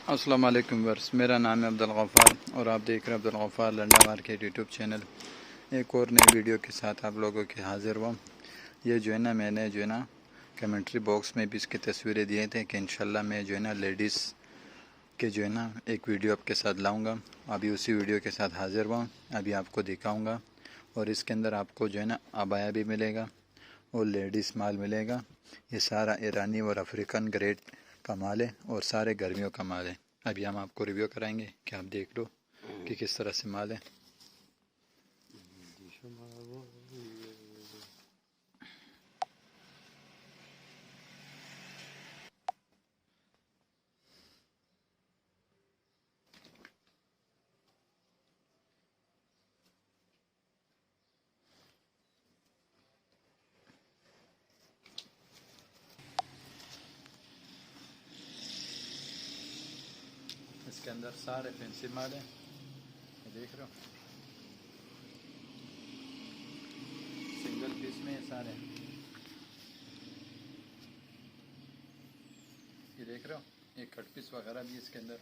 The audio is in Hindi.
अस्सलाम वालेकुम वर्स, मेरा नाम है अब्दुल गफ़ार और आप देख रहे हैं Abdul Gaffar Landa market YouTube channel. एक और नई वीडियो के साथ आप लोगों के हाज़िर हुआ। ये जो है ना, मैंने जो है ना कमेंट्री बॉक्स में भी इसकी तस्वीरें दिए थे कि इंशाल्लाह मैं जो है ना लेडीज़ के जो है ना एक वीडियो आपके साथ लाऊँगा। अभी उसी वीडियो के साथ हाज़िर हुआ, अभी आपको दिखाऊँगा। और इसके अंदर आपको जो है ना अबाया भी मिलेगा और लेडीज़ माल मिलेगा। ये सारा ईरानी और अफ्रीकन ग्रेड का माल है और सारे गर्मियों का माल है। अभी हम आपको रिव्यू कराएंगे कि आप देख लो कि किस तरह से माल है। इसके अंदर सारे फैंसी माल है, ये देख रहे हो, सिंगल पीस में सारे। ये देख रहे हो, ये कट पीस वगैरह भी इसके अंदर